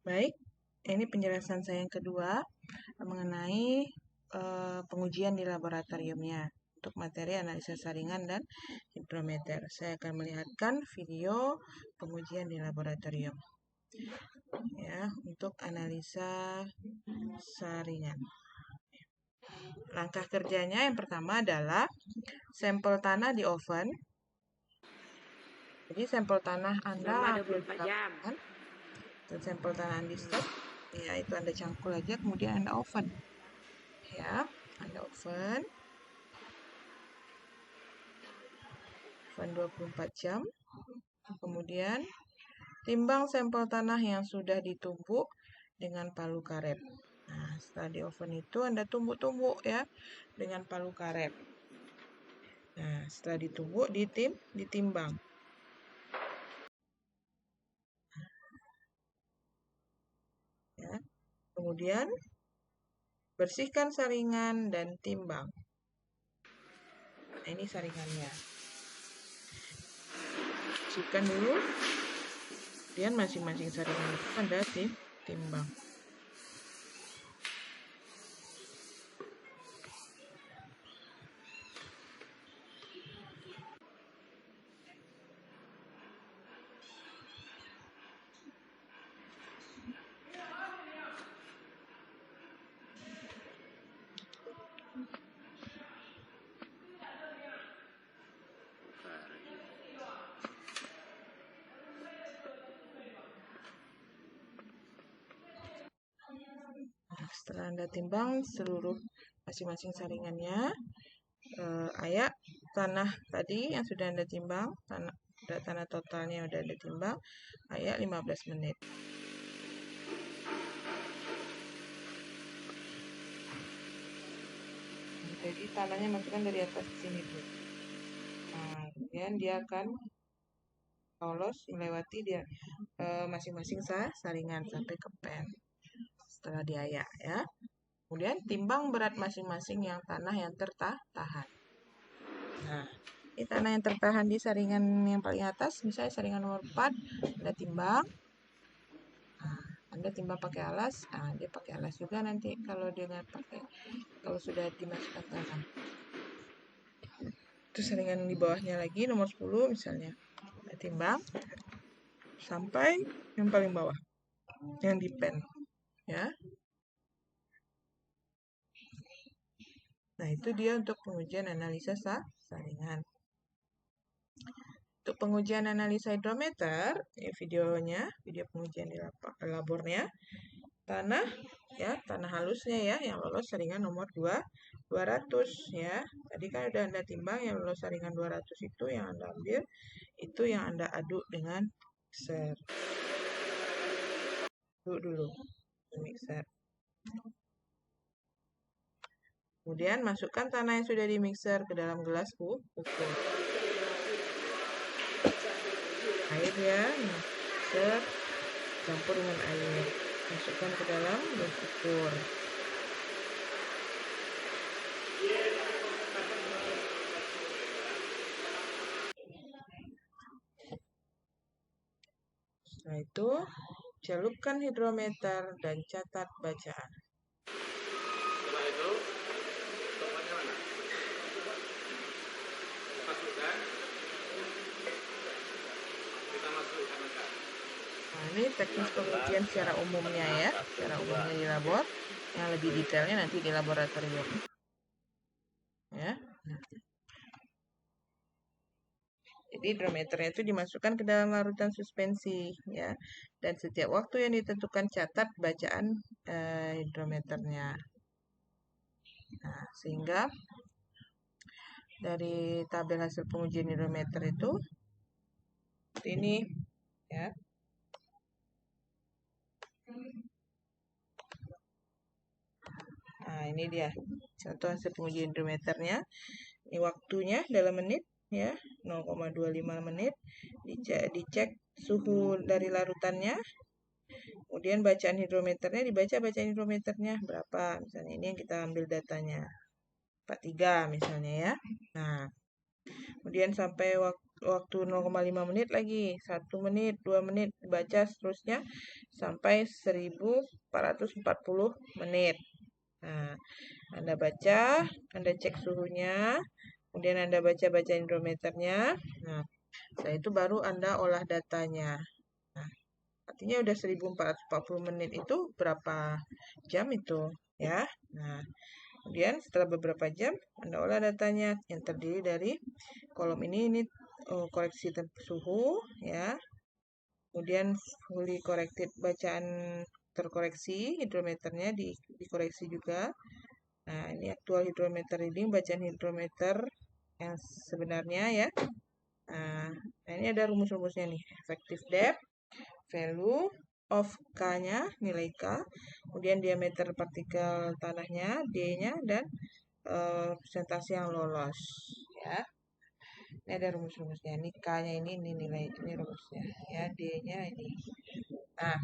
Baik, ini penjelasan saya yang kedua mengenai pengujian di laboratoriumnya untuk materi analisa saringan dan hidrometer. Saya akan melihatkan video pengujian di laboratorium ya untuk analisa saringan. Langkah kerjanya yang pertama adalah sampel tanah di oven. Jadi sampel tanah Anda ambil di lapangan dan sampel tanah Anda stop, ya itu Anda cangkul aja, kemudian Anda oven. Ya, Anda oven 24 jam. Kemudian timbang sampel tanah yang sudah ditumbuk dengan palu karet. Nah, setelah di oven itu Anda tumbuk-tumbuk ya dengan palu karet. Nah, setelah ditumbuk ditimbang. Ya. Kemudian bersihkan saringan dan timbang. Nah, ini saringannya. Bersihkan dulu. Kemudian masing-masing saringan itu Anda timbang. Setelah Anda timbang seluruh masing-masing saringannya, ayak tanah tadi yang sudah Anda timbang, tanah totalnya yang sudah Anda timbang, ayak 15 menit. Jadi tanahnya masukkan dari atas ke sini dulu. Nah, kemudian dia akan lolos melewati dia masing-masing saringan sampai ke pen. Setelah diayak ya. Kemudian timbang berat masing-masing yang tanah yang tertahan. Nah, ini tanah yang tertahan di saringan yang paling atas, misalnya saringan nomor 4, Anda timbang. Nah, Anda timbang pakai alas, nah dia pakai alas juga nanti kalau kalau sudah dimasukkan tanah. Terus saringan di bawahnya lagi nomor 10 misalnya. Anda timbang sampai yang paling bawah, yang di pen, ya. Nah, itu dia untuk pengujian analisa saringan. Untuk pengujian analisa hidrometer, ya videonya, video pengujian di labornya, tanah ya, tanah halusnya ya yang lolos saringan nomor 200 ya. Tadi kan udah Anda timbang, yang lolos saringan 200 itu yang Anda ambil, itu yang Anda aduk dengan mixer. Aduk dulu mixer. Kemudian masukkan tanah yang sudah di mixer ke dalam gelas ukur. Air ya, mixer campur dengan air. Masukkan ke dalam gelas ukur. Setelah itu, celupkan hidrometer dan catat bacaan. Setelah itu, tokonya mana? Masukkan. Kita masukkan ke. Nah, ini teknis pengujian secara umumnya ya, secara umumnya di labor. Yang lebih detailnya nanti di laboratorium. Ya. Jadi hidrometernya itu dimasukkan ke dalam larutan suspensi ya. Dan setiap waktu yang ditentukan catat bacaan hidrometernya. Nah, sehingga dari tabel hasil pengujian hidrometer itu seperti ini ya. Nah, ini dia contoh hasil pengujian hidrometernya. Ini waktunya dalam menit ya, 0,25 menit. Dicek suhu dari larutannya. Kemudian bacaan hidrometernya, dibaca bacaan hidrometernya berapa. Misalnya ini yang kita ambil datanya. 43 misalnya ya. Nah, kemudian sampai waktu 0,5 menit lagi, 1 menit, 2 menit, baca seterusnya sampai 1440 menit. Nah, Anda baca, Anda cek suhunya, kemudian Anda baca hidrometernya. Nah, setelah itu baru Anda olah datanya. Nah, artinya udah 1440 menit itu berapa jam itu, ya. Nah, kemudian setelah beberapa jam Anda olah datanya yang terdiri dari kolom ini koreksi suhu, ya. Kemudian fully corrected, bacaan terkoreksi hidrometernya dikoreksi juga. Nah, ini aktual hidrometer reading, bacaan hidrometer yang sebenarnya, ya. Nah, ini ada rumus-rumusnya nih. Effective depth, value of K-nya, nilai K, kemudian diameter partikel tanahnya, D-nya, dan presentasi yang lolos, ya. Ini ada rumus-rumusnya. Ini K-nya ini nilai, ini rumusnya, ya. D-nya ini. Nah,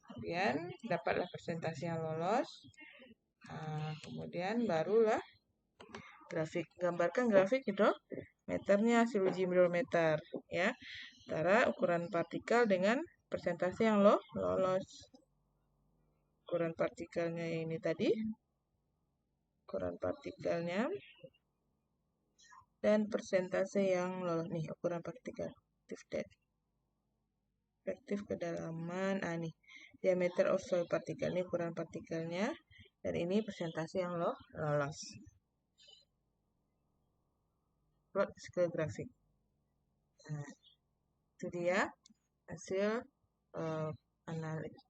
kemudian dapatlah presentasi yang lolos. Nah, kemudian barulah gambarkan grafik hidrometernya hasil uji hidrometer, ya, antara ukuran partikel dengan presentasi yang lolos. Ukuran partikelnya ini tadi, ukuran partikelnya dan persentase yang lolos nih, ukuran partikel efektif kedalaman. Nih diameter of soil particle, ini ukuran partikelnya, dan ini persentase yang lolos. Plot ke grafik. Nah, itu dia hasil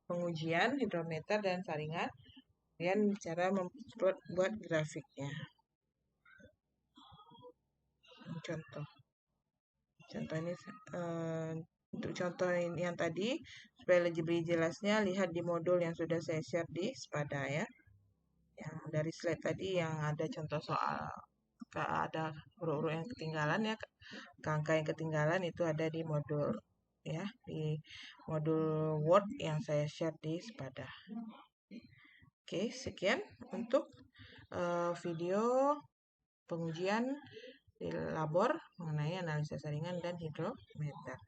pengujian hidrometer dan saringan. Kemudian cara membuat grafiknya. Contoh ini untuk contoh yang tadi, supaya lebih jelasnya, lihat di modul yang sudah saya share di Spada, ya. Yang dari slide tadi yang ada contoh soal, ada huruf-huruf yang ketinggalan, ya, angka yang ketinggalan itu ada di modul, ya, di modul Word yang saya share di Spada. Oke, sekian untuk video pengujian di labor mengenai analisa saringan dan hidrometer.